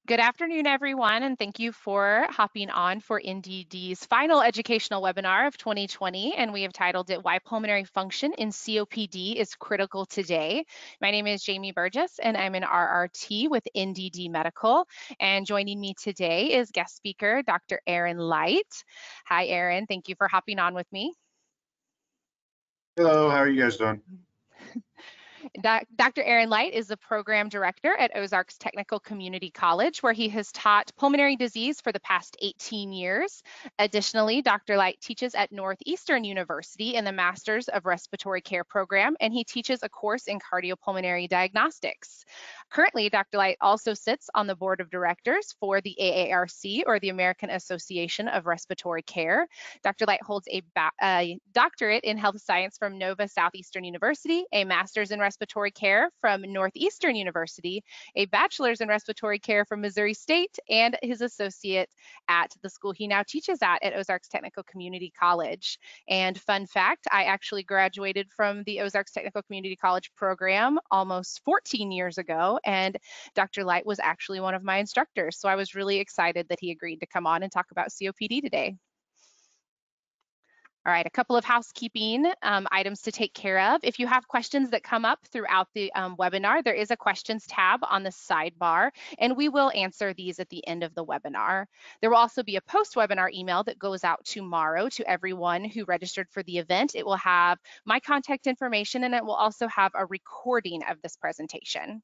Good afternoon, everyone, and thank you for hopping on for NDD's final educational webinar of 2020, and we have titled it Why Pulmonary Function in COPD is Critical Today. My name is Jamie Burgess, and I'm an RRT with NDG Medical, and joining me today is guest speaker, Dr. Aaron Light. Hi, Aaron. Thank you for hopping on with me. Hello, how are you guys doing? Dr. Aaron Light is the program director at Ozarks Technical Community College, where he has taught pulmonary disease for the past 18 years. Additionally, Dr. Light teaches at Northeastern University in the Masters of Respiratory Care program, and he teaches a course in cardiopulmonary diagnostics. Currently, Dr. Light also sits on the board of directors for the AARC, or the American Association of Respiratory Care. Dr. Light holds a doctorate in health science from Nova Southeastern University, a master's in respiratory care from Northeastern University, a bachelor's in respiratory care from Missouri State, and his associate at the school he now teaches at Ozarks Technical Community College. And fun fact, I actually graduated from the Ozarks Technical Community College program almost 14 years ago, and Dr. Light was actually one of my instructors. So I was really excited that he agreed to come on and talk about COPD today. All right, a couple of housekeeping items to take care of. If you have questions that come up throughout the webinar, there is a questions tab on the sidebar, and we will answer these at the end of the webinar. There will also be a post-webinar email that goes out tomorrow to everyone who registered for the event. It will have my contact information, and it will also have a recording of this presentation.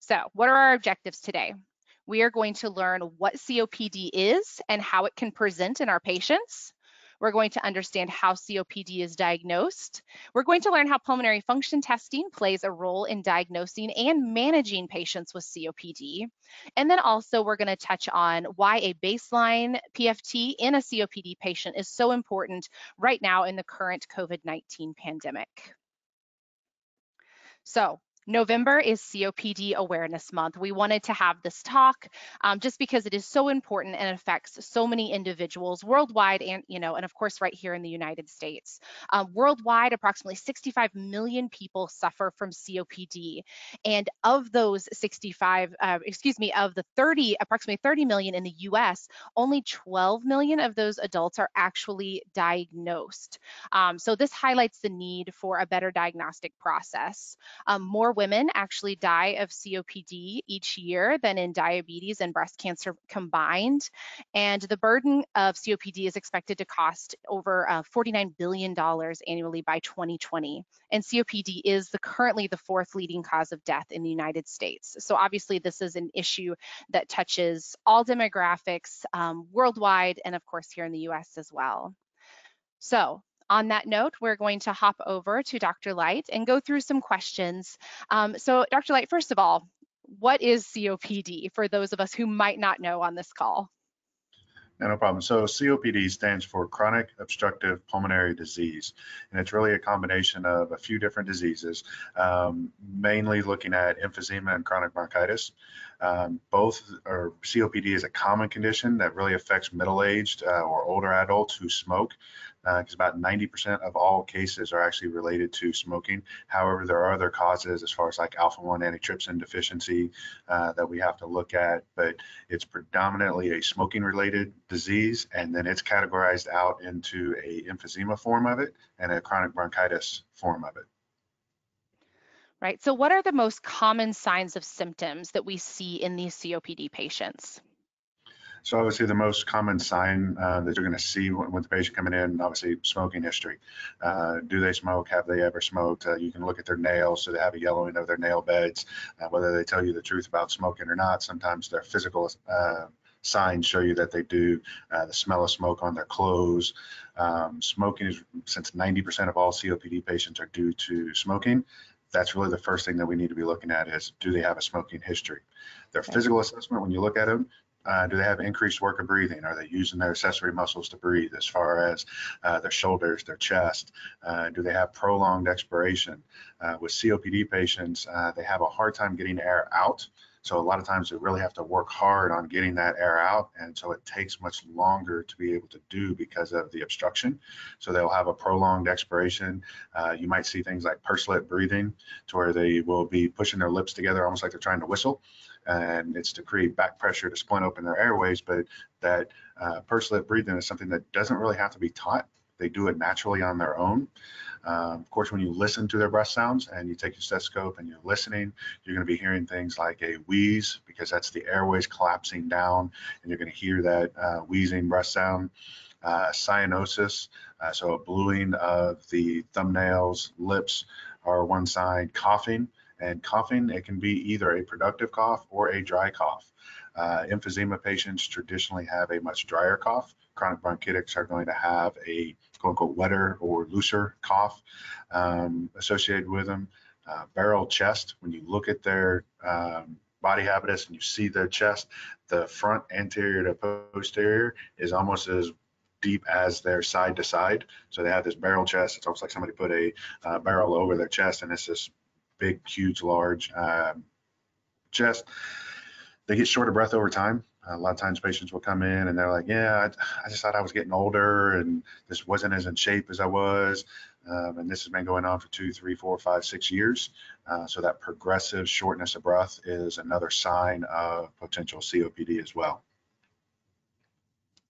So, what are our objectives today? We are going to learn what COPD is and how it can present in our patients. We're going to understand how COPD is diagnosed. We're going to learn how pulmonary function testing plays a role in diagnosing and managing patients with COPD. And then also we're going to touch on why a baseline PFT in a COPD patient is so important right now in the current COVID-19 pandemic. So, November is COPD Awareness Month. We wanted to have this talk just because it is so important and affects so many individuals worldwide and, and of course, right here in the United States. Worldwide, approximately 65 million people suffer from COPD. And of those approximately 30 million in the US, only 12 million of those adults are actually diagnosed. So this highlights the need for a better diagnostic process. More women actually die of COPD each year than in diabetes and breast cancer combined. And the burden of COPD is expected to cost over $49 billion annually by 2020. And COPD is currently the fourth leading cause of death in the United States. So obviously this is an issue that touches all demographics worldwide and of course here in the US as well. So, on that note, we're going to hop over to Dr. Light and go through some questions. So Dr. Light, first of all, what is COPD for those of us who might not know on this call? No problem. So COPD stands for chronic obstructive pulmonary disease, and it's really a combination of a few different diseases, mainly looking at emphysema and chronic bronchitis. COPD is a common condition that really affects middle-aged or older adults who smoke, because about 90% of all cases are actually related to smoking. However, there are other causes as far as like alpha-1 antitrypsin deficiency that we have to look at, but it's predominantly a smoking-related disease, and then it's categorized out into a emphysema form of it and a chronic bronchitis form of it. Right, so what are the most common signs of symptoms that we see in these COPD patients? So obviously the most common sign that you're going to see with the patient coming in, obviously smoking history. Do they smoke? Have they ever smoked? You can look at their nails, so they have a yellowing of their nail beds, whether they tell you the truth about smoking or not. Sometimes their physical signs show you that they do. The smell of smoke on their clothes. Smoking is, since 90% of all COPD patients are due to smoking, that's really the first thing that we need to be looking at is, do they have a smoking history? Their physical assessment, when you look at them, do they have increased work of breathing? Are they using their accessory muscles to breathe as far as their shoulders, their chest? Do they have prolonged expiration? With COPD patients, they have a hard time getting air out So a lot of times they really have to work hard on getting that air out, and so it takes much longer to be able to do because of the obstruction. So they'll have a prolonged expiration. You might see things like pursed lip breathing, to where they will be pushing their lips together almost like they're trying to whistle, and it's to create back pressure to splint open their airways. But that pursed lip breathing is something that doesn't really have to be taught. They do it naturally on their own. Of course, when you listen to their breath sounds and you take your stethoscope and you're listening, you're going to be hearing things like a wheeze, because that's the airways collapsing down, and you're going to hear that wheezing breath sound. Cyanosis, so a bluing of the thumbnails, lips are one sign. Coughing, and coughing, it can be either a productive cough or a dry cough. Emphysema patients traditionally have a much drier cough. Chronic bronchitis are going to have a quote unquote wetter or looser cough associated with them. Barrel chest, when you look at their body habitus and you see their chest, the front anterior to posterior is almost as deep as their side to side. So they have this barrel chest. It's almost like somebody put a barrel over their chest, and it's this big, huge, large chest. They get short of breath over time. A lot of times patients will come in and they're like, yeah, I just thought I was getting older and this wasn't as in shape as I was. And this has been going on for 2, 3, 4, 5, 6 years. So that progressive shortness of breath is another sign of potential COPD as well.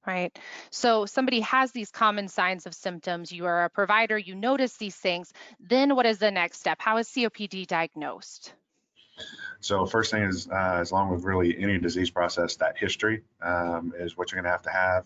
Right. So somebody has these common signs of symptoms. You are a provider, you notice these things. Then what is the next step? How is COPD diagnosed? So first thing is, as long with really any disease process, that history is what you're going to have,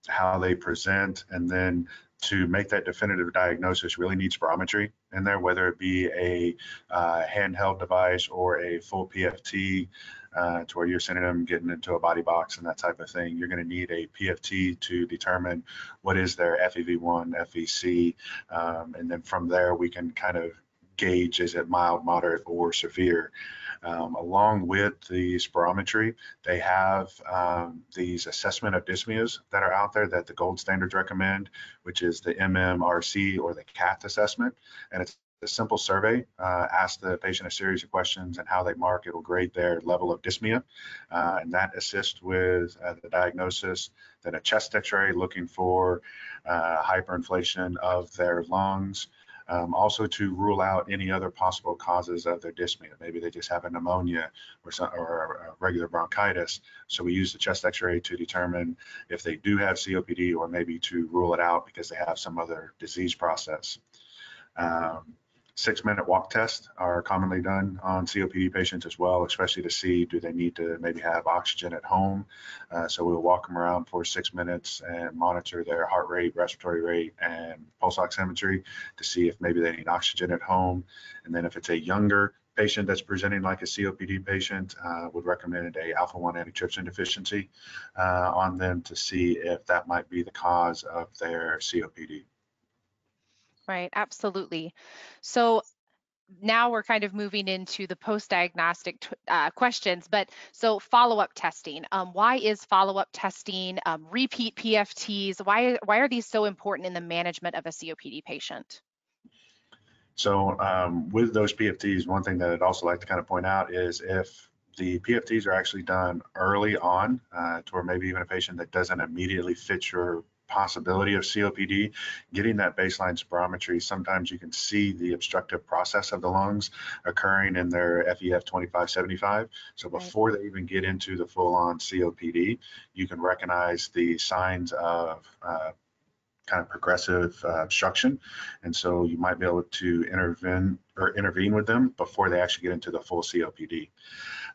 how they present, and then to make that definitive diagnosis, really need spirometry in there, whether it be a handheld device or a full PFT, to where you're sending them getting into a body box and that type of thing. You're going to need a PFT to determine what is their FEV1, FVC, and then from there we can kind of gauge, is it mild, moderate, or severe. Along with the spirometry, they have these assessment of dyspneas that are out there that the gold standards recommend, which is the MMRC or the CAT assessment. And it's a simple survey. Ask the patient a series of questions, and how they mark, it'll grade their level of dyspnea. And that assists with the diagnosis. Then a chest x-ray looking for hyperinflation of their lungs. Also to rule out any other possible causes of their dyspnea. Maybe they just have a pneumonia or a regular bronchitis. So we use the chest x-ray to determine if they do have COPD, or maybe to rule it out because they have some other disease process. 6-minute walk tests are commonly done on COPD patients as well, especially to see, do they need to maybe have oxygen at home. So we'll walk them around for 6 minutes and monitor their heart rate, respiratory rate, and pulse oximetry to see if maybe they need oxygen at home. And then if it's a younger patient that's presenting like a COPD patient, would recommend a alpha-1 antitrypsin deficiency on them to see if that might be the cause of their COPD. Right, absolutely. So now we're kind of moving into the post-diagnostic questions, but so follow-up testing. Why is follow-up testing, repeat PFTs, why are these so important in the management of a COPD patient? So with those PFTs, one thing that I'd also like to kind of point out is if the PFTs are actually done early on, to where maybe even a patient that doesn't immediately fit your possibility of COPD, getting that baseline spirometry, sometimes you can see the obstructive process of the lungs occurring in their FEF 2575. So before they even get into the full-on COPD, you can recognize the signs of kind of progressive obstruction. And so you might be able to intervene with them before they actually get into the full COPD.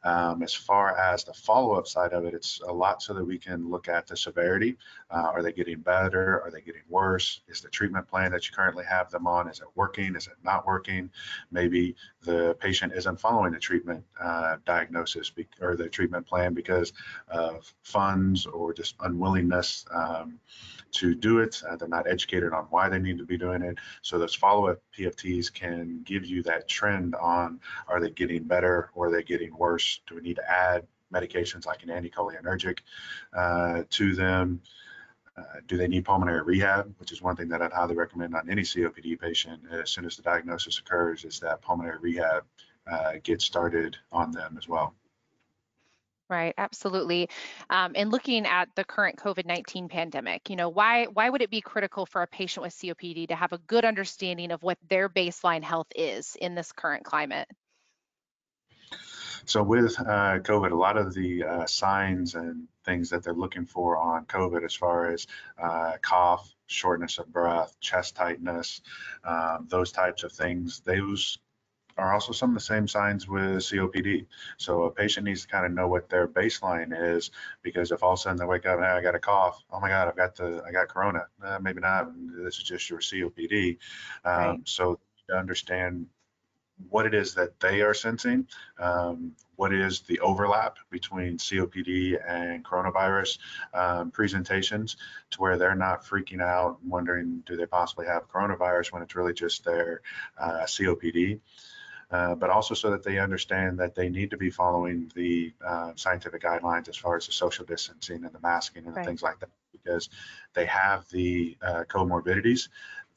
As far as the follow-up side of it, it's a lot so that we can look at the severity. Are they getting better? Are they getting worse? Is the treatment plan that you currently have them on, is it working? Is it not working? Maybe the patient isn't following the treatment diagnosis or the treatment plan because of funds or just unwillingness to do it. They're not educated on why they need to be doing it. So those follow-up PFTs can give you that trend on, are they getting better or are they getting worse? Do we need to add medications like an anticholinergic to them? Do they need pulmonary rehab, which is one thing that I'd highly recommend on any COPD patient as soon as the diagnosis occurs, is that pulmonary rehab get started on them as well. Right, absolutely. And looking at the current COVID-19 pandemic, why would it be critical for a patient with COPD to have a good understanding of what their baseline health is in this current climate? So with COVID, a lot of the signs and things that they're looking for on COVID, as far as cough, shortness of breath, chest tightness, those types of things, those are also some of the same signs with COPD. So a patient needs to kind of know what their baseline is, because if all of a sudden they wake up and, "Hey, I got a cough, oh my God, I got corona." Maybe not. This is just your COPD. Right, So to understand what it is that they are sensing, what is the overlap between COPD and coronavirus presentations, to where they're not freaking out and wondering, do they possibly have coronavirus, when it's really just their COPD. But also so that they understand that they need to be following the scientific guidelines as far as the social distancing and the masking and the right, things like that, because they have the comorbidities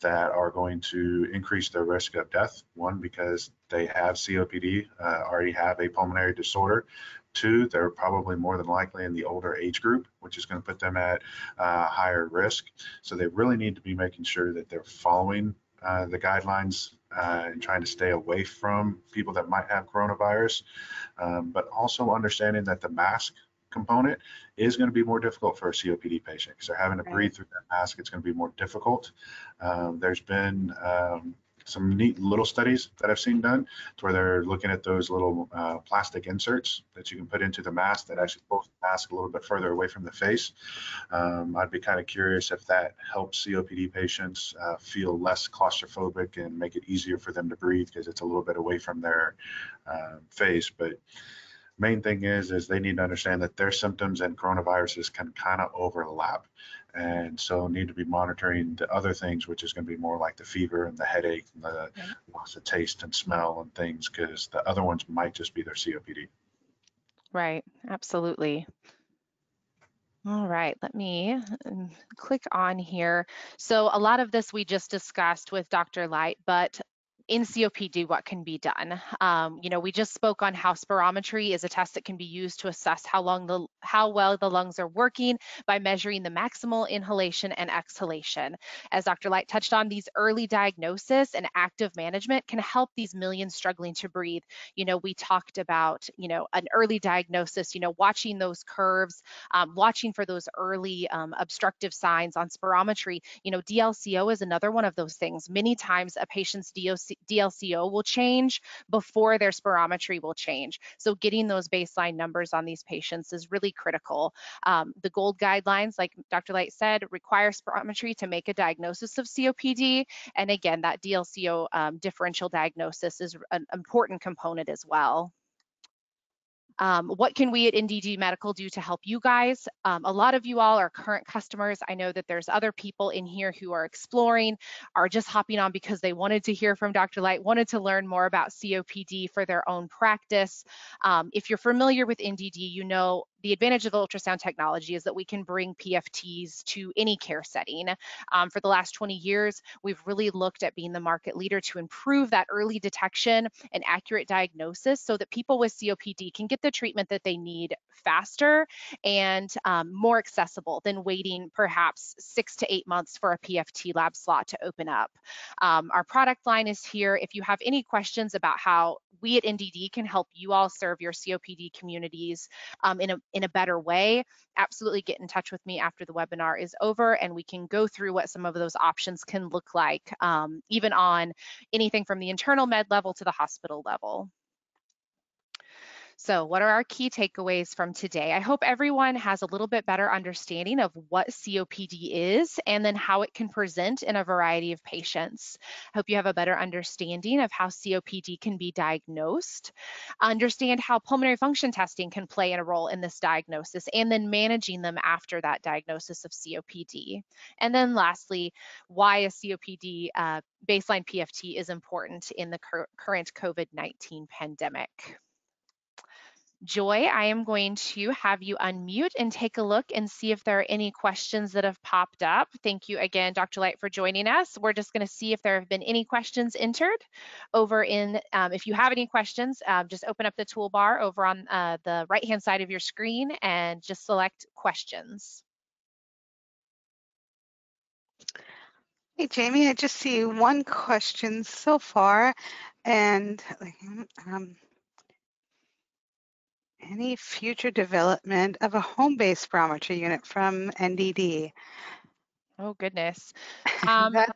that are going to increase their risk of death. One, because they have COPD, already have a pulmonary disorder. Two, they're probably more than likely in the older age group, which is going to put them at higher risk. So they really need to be making sure that they're following the guidelines and trying to stay away from people that might have coronavirus, but also understanding that the mask component is going to be more difficult for a COPD patient, because they're having to right. breathe through that mask. It's going to be more difficult. There's been some neat little studies that I've seen done, to where they're looking at those little plastic inserts that you can put into the mask that actually pulls the mask a little bit further away from the face. I'd be kind of curious if that helps COPD patients feel less claustrophobic and make it easier for them to breathe, because it's a little bit away from their face. But main thing is they need to understand that their symptoms and coronaviruses can kind of overlap, and so need to be monitoring the other things, which is going to be more like the fever and the headache and the Right. loss of taste and smell and things, because the other ones might just be their COPD. Right, absolutely. All right, let me click on here. So a lot of this we just discussed with Dr. Light, but in COPD, what can be done? We just spoke on how spirometry is a test that can be used to assess how well the lungs are working by measuring the maximal inhalation and exhalation. As Dr. Light touched on, these early diagnosis and active management can help these millions struggling to breathe. We talked about, an early diagnosis, watching those curves, watching for those early obstructive signs on spirometry. DLCO is another one of those things. Many times a patient's DLCO will change before their spirometry will change. So getting those baseline numbers on these patients is really critical. The GOLD guidelines, like Dr. Light said, require spirometry to make a diagnosis of COPD. And again, that DLCO differential diagnosis is an important component as well. What can we at NDG Medical do to help you guys? A lot of you all are current customers. I know that there's other people in here who are exploring, are just hopping on because they wanted to hear from Dr. Light, wanted to learn more about COPD for their own practice. If you're familiar with NDD, you know the advantage of ultrasound technology is that we can bring PFTs to any care setting. For the last 20 years, we've really looked at being the market leader to improve that early detection and accurate diagnosis, so that people with COPD can get the treatment that they need faster and more accessible than waiting perhaps 6 to 8 months for a PFT lab slot to open up. Our product line is here. If you have any questions about how we at NDD can help you all serve your COPD communities in a better way, absolutely get in touch with me after the webinar is over, and we can go through what some of those options can look like, even on anything from the internal med level to the hospital level. So what are our key takeaways from today? I hope everyone has a little bit better understanding of what COPD is and then how it can present in a variety of patients. I hope you have a better understanding of how COPD can be diagnosed, understand how pulmonary function testing can play a role in this diagnosis, and then managing them after that diagnosis of COPD. And then lastly, why a COPD baseline PFT is important in the current COVID-19 pandemic. Joy, I am going to have you unmute and take a look and see if there are any questions that have popped up. Thank you again, Dr. Light, for joining us. We're just going to see if there have been any questions entered over in, if you have any questions, just open up the toolbar over on the right-hand side of your screen and just select questions. Hey, Jamie, I just see one question so far, and any future development of a home-based spirometry unit from NDD? Oh, goodness. That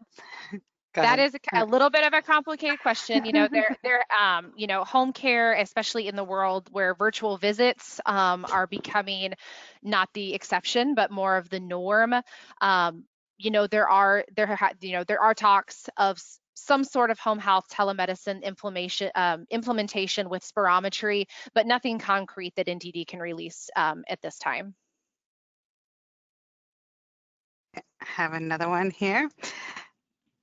That is a little bit of a complicated question. You know, home care, especially in the world where virtual visits are becoming not the exception, but more of the norm. You know, there are talks of some sort of home health telemedicine implementation with spirometry, but nothing concrete that NDD can release at this time. have another one here.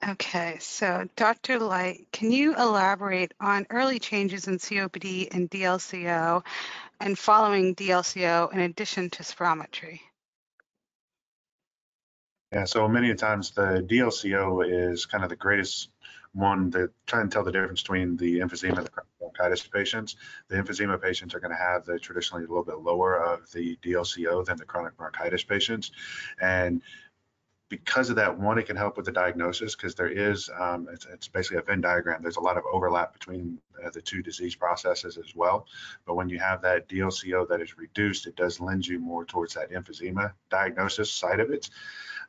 Okay, so Dr. Light, can you elaborate on early changes in COPD and DLCO and following DLCO in addition to spirometry? Yeah, so many times the DLCO is kind of the greatest one to try and tell the difference between the emphysema and the chronic bronchitis patients. The emphysema patients are going to have the traditionally a little bit lower of the DLCO than the chronic bronchitis patients. And because of that, one, it can help with the diagnosis because there is, it's basically a Venn diagram. There's a lot of overlap between the two disease processes as well. But when you have that DLCO that is reduced, it does lend you more towards that emphysema diagnosis side of it.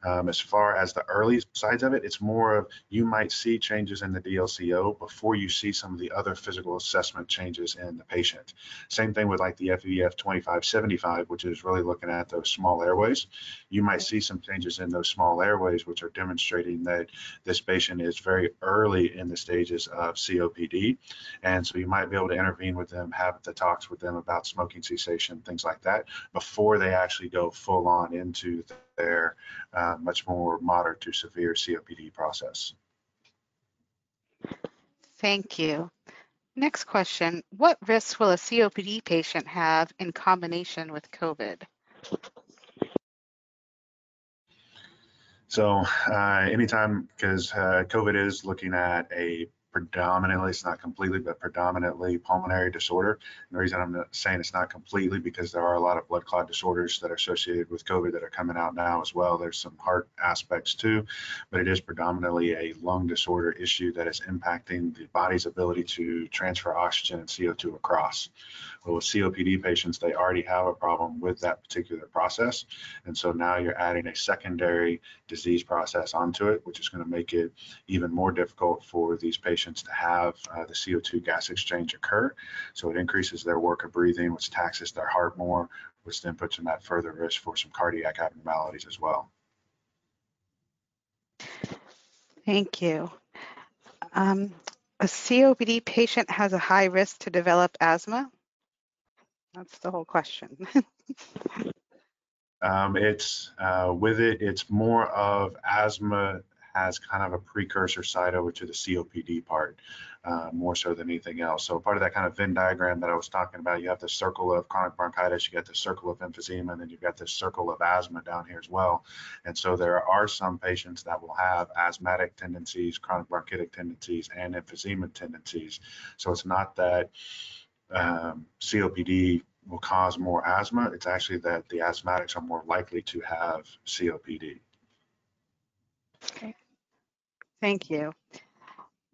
As far as the early sides of it, it's more of you might see changes in the DLCO before you see some of the other physical assessment changes in the patient. Same thing with like the FEF 2575, which is really looking at those small airways. You might see some changes in those small airways, which are demonstrating that this patient is very early in the stages of COPD. And so you might be able to intervene with them, have the talks with them about smoking cessation, things like that, before they actually go full on into their much more moderate to severe COPD process. Thank you. Next question, what risks will a COPD patient have in combination with COVID? So anytime, because COVID is looking at a predominantly, it's not completely, but predominantly pulmonary disorder. And the reason I'm saying it's not completely because there are a lot of blood clot disorders that are associated with COVID that are coming out now as well. There's some heart aspects too, but it is predominantly a lung disorder issue that is impacting the body's ability to transfer oxygen and CO2 across. Well, with COPD patients, they already have a problem with that particular process. And so now you're adding a secondary disease process onto it, which is going to make it even more difficult for these patients to have the CO2 gas exchange occur. So it increases their work of breathing, which taxes their heart more, which then puts them at further risk for some cardiac abnormalities as well. Thank you. A COPD patient has a high risk to develop asthma? That's the whole question. It's more of asthma has kind of a precursor side over to the COPD part, more so than anything else. So part of that kind of Venn diagram that I was talking about, you have the circle of chronic bronchitis, you got the circle of emphysema, and then you've got this circle of asthma down here as well. And so there are some patients that will have asthmatic tendencies, chronic bronchitic tendencies, and emphysema tendencies. So it's not that COPD will cause more asthma. It's actually that the asthmatics are more likely to have COPD. Okay. Thank you.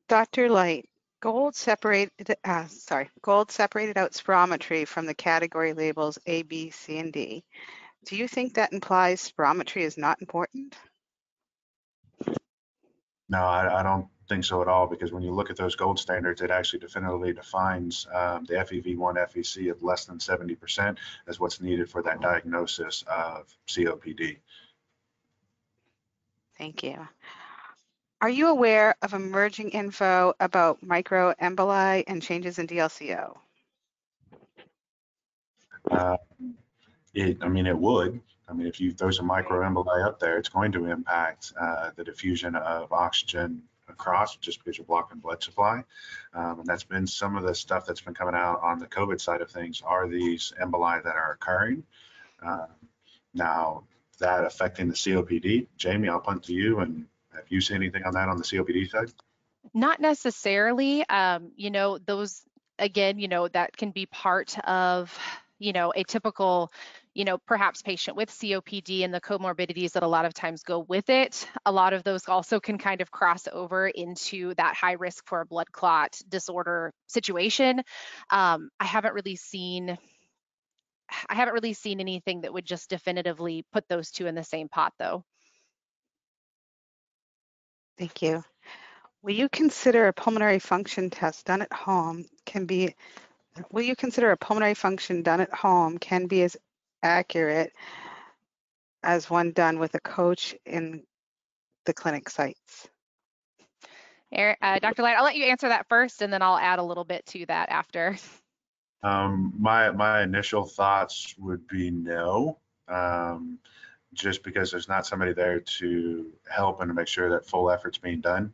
Dr. Light, gold separated out spirometry from the category labels A, B, C, and D. Do you think that implies spirometry is not important? No, I don't think so at all, because when you look at those gold standards, it actually definitively defines the FEV1 FVC of less than 70% as what's needed for that diagnosis of COPD. Thank you. Are you aware of emerging info about microemboli and changes in DLCO? It would. If you throw some microemboli up there, it's going to impact the diffusion of oxygen across just because you're blocking blood supply. And that's been some of the stuff that's been coming out on the COVID side of things are these emboli that are occurring. Now, that affecting the COPD, Jamie, I'll punt to you. And have you seen anything on that on the COPD side? Not necessarily. Those, again, that can be part of, a typical, perhaps patient with COPD and the comorbidities that a lot of times go with it. A lot of those also can kind of cross over into that high risk for a blood clot disorder situation. I haven't really seen anything that would just definitively put those two in the same pot, though. Thank you. Will you consider a pulmonary function test done at home can be as accurate as one done with a coach in the clinic sites? Dr. Light, I'll let you answer that first, and then I'll add a little bit to that after. My initial thoughts would be no, just because there's not somebody there to help and to make sure that full effort's being done.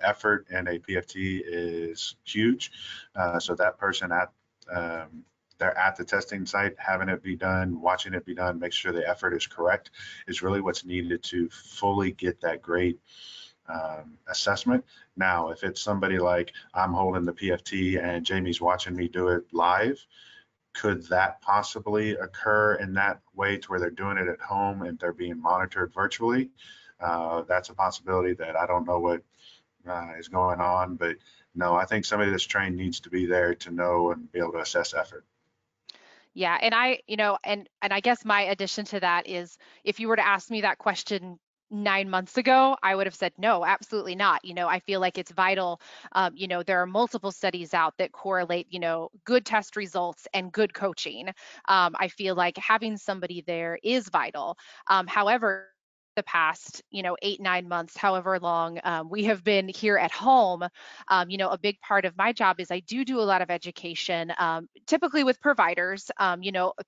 Effort in a PFT is huge, so that person they're at the testing site, having it be done, watching it be done, make sure the effort is correct is really what's needed to fully get that great assessment. Now, if it's somebody like I'm holding the PFT and Jamie's watching me do it live, could that possibly occur in that way to where they're doing it at home and they're being monitored virtually? That's a possibility that I don't know what is going on, but no, I think somebody that's trained needs to be there to know and be able to assess effort. Yeah, and I guess my addition to that is, if you were to ask me that question 9 months ago, I would have said no, absolutely not. I feel like it's vital. There are multiple studies out that correlate, good test results and good coaching. I feel like having somebody there is vital. However, the past 8-9 months, however long we have been here at home, a big part of my job is I do a lot of education, typically with providers,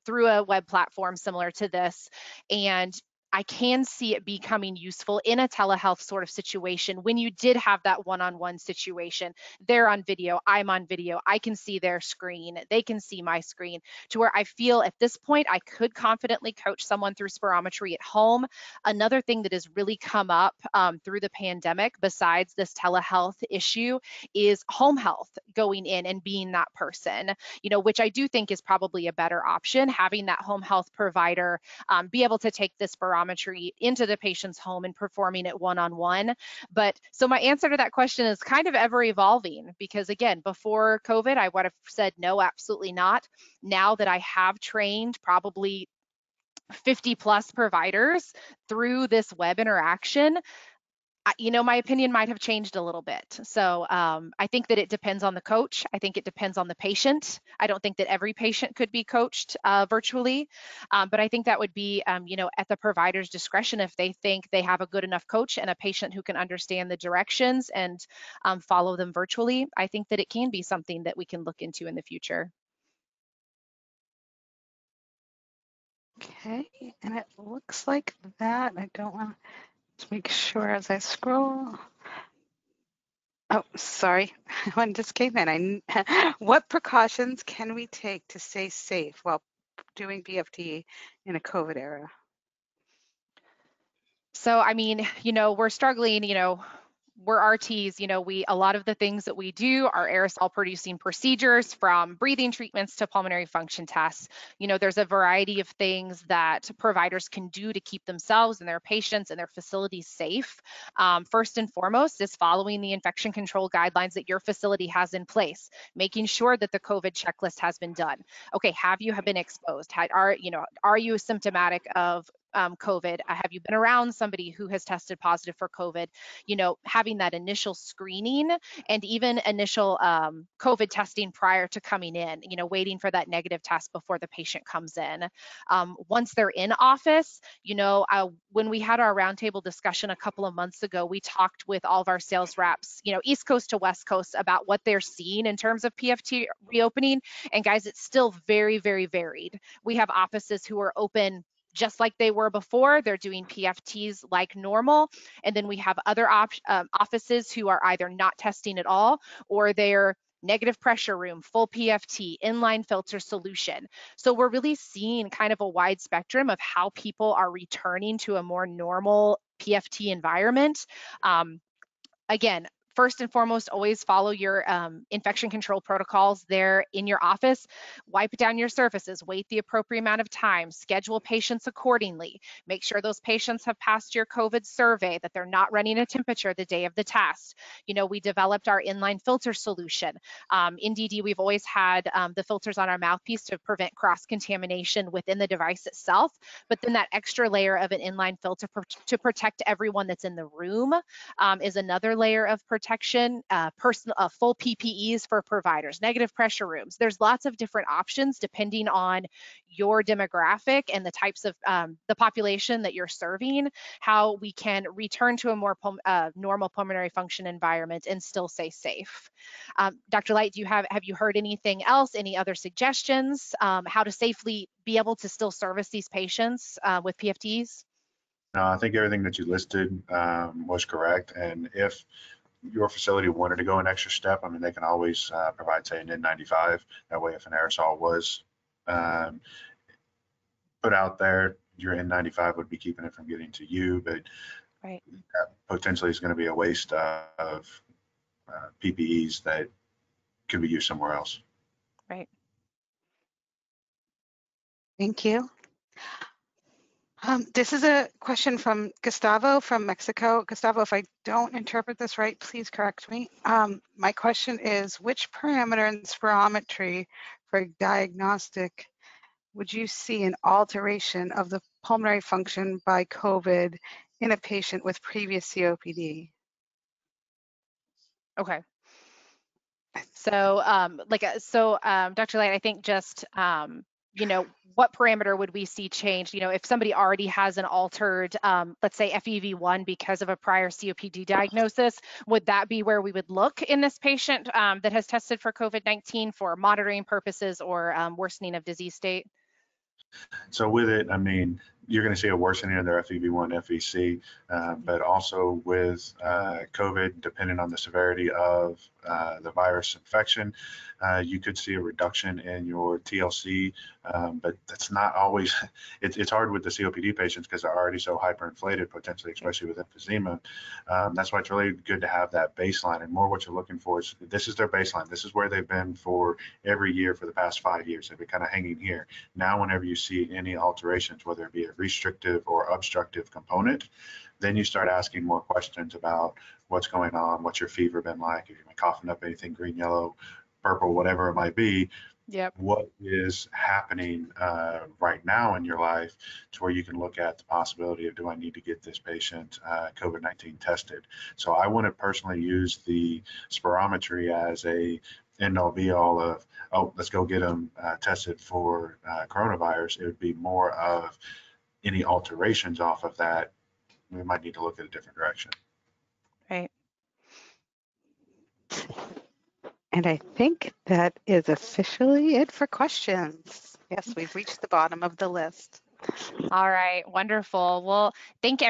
through a web platform similar to this. And I can see it becoming useful in a telehealth sort of situation when you did have that one-on-one situation. They're on video, I'm on video, I can see their screen, they can see my screen, to where I feel at this point I could confidently coach someone through spirometry at home. Another thing that has really come up through the pandemic, besides this telehealth issue, is home health, going in and being that person, which I do think is probably a better option, having that home health provider be able to take this spirometry into the patient's home and performing it one-on-one. But so my answer to that question is kind of ever evolving, because again, before COVID, I would have said no, absolutely not. Now that I have trained probably 50 plus providers through this web interaction, my opinion might have changed a little bit. So I think that it depends on the coach. I think it depends on the patient. I don't think that every patient could be coached virtually, but I think that would be, at the provider's discretion. If they think they have a good enough coach and a patient who can understand the directions and follow them virtually, I think that it can be something that we can look into in the future. Okay, and it looks like that. I don't want to make sure as I scroll. Oh, sorry, one just came in. What precautions can we take to stay safe while doing PFT in a COVID era? So, we're struggling, we're RTs, a lot of the things that we do are aerosol producing procedures, from breathing treatments to pulmonary function tests. There's a variety of things that providers can do to keep themselves and their patients and their facilities safe. First and foremost is following the infection control guidelines that your facility has in place, making sure that the COVID checklist has been done. Okay, have you been exposed? Are you symptomatic of COVID? Have you been around somebody who has tested positive for COVID? Having that initial screening and even initial COVID testing prior to coming in, waiting for that negative test before the patient comes in. Once they're in office, when we had our roundtable discussion a couple of months ago, we talked with all of our sales reps, East Coast to West Coast, about what they're seeing in terms of PFT reopening. And guys, it's still very, very varied. We have offices who are open just like they were before. They're doing PFTs like normal. And then we have other offices who are either not testing at all, or they're negative pressure room, full PFT, inline filter solution. So we're really seeing kind of a wide spectrum of how people are returning to a more normal PFT environment. Again, first and foremost, always follow your infection control protocols there in your office. Wipe down your surfaces, wait the appropriate amount of time, schedule patients accordingly. Make sure those patients have passed your COVID survey, that they're not running a temperature the day of the test. You know, we developed our inline filter solution. NDD, we've always had the filters on our mouthpiece to prevent cross-contamination within the device itself, but then that extra layer of an inline filter to protect everyone that's in the room is another layer of protection. Full PPEs for providers, negative pressure rooms. There's lots of different options depending on your demographic and the types of the population that you're serving, how we can return to a more normal pulmonary function environment and still stay safe. Dr. Light, have you heard anything else, any other suggestions, how to safely be able to still service these patients with PFTs? No, I think everything that you listed was correct. And if your facility wanted to go an extra step, I mean, they can always provide, say, an N95. That way, if an aerosol was put out there, your N95 would be keeping it from getting to you, but right. That potentially is going to be a waste of PPEs that could be used somewhere else. Right. Thank you. This is a question from Gustavo from Mexico. Gustavo, if I don't interpret this right, please correct me. My question is, which parameter in spirometry for diagnostic would you see an alteration of the pulmonary function by COVID in a patient with previous COPD? Okay. So, Dr. Light, I think just, you know, what parameter would we see changed? You know, if somebody already has an altered, let's say FEV1 because of a prior COPD diagnosis, would that be where we would look in this patient that has tested for COVID-19 for monitoring purposes or worsening of disease state? So with it, I mean, you're going to see a worsening of their FEV1, FVC, but also with COVID, depending on the severity of the virus infection, you could see a reduction in your TLC, but that's not always, it's hard with the COPD patients because they're already so hyperinflated, potentially, especially with emphysema. That's why it's really good to have that baseline, and more what you're looking for is this is their baseline. This is where they've been for every year for the past 5 years. They've been kind of hanging here. Now, whenever you see any alterations, whether it be a restrictive or obstructive component, then you start asking more questions about what's going on, what's your fever been like, if you've been coughing up anything green, yellow, purple, whatever it might be. Yep. What is happening right now in your life to where you can look at the possibility of, do I need to get this patient COVID-19 tested? So I wouldn't personally use the spirometry as a end all be all of, oh, let's go get them tested for coronavirus. It would be more of any alterations off of that. We might need to look at a different direction. Right. And I think that is officially it for questions. Yes, we've reached the bottom of the list. All right, wonderful. Well, thank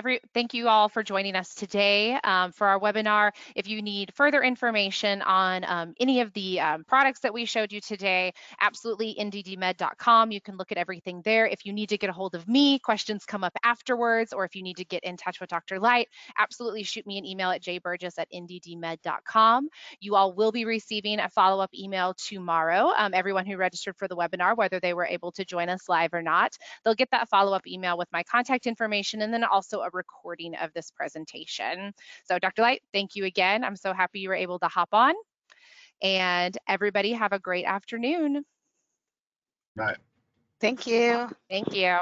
you all for joining us today for our webinar. If you need further information on any of the products that we showed you today, absolutely nddmed.com. You can look at everything there. If you need to get a hold of me, questions come up afterwards, or if you need to get in touch with Dr. Light, absolutely shoot me an email at jburgess@nddmed.com. You all will be receiving a follow-up email tomorrow. Everyone who registered for the webinar, whether they were able to join us live or not, they'll get that follow-up email with my contact information and then also a recording of this presentation. So Dr. Light, thank you again. I'm so happy you were able to hop on. And everybody have a great afternoon. Right. Thank you. Thank you.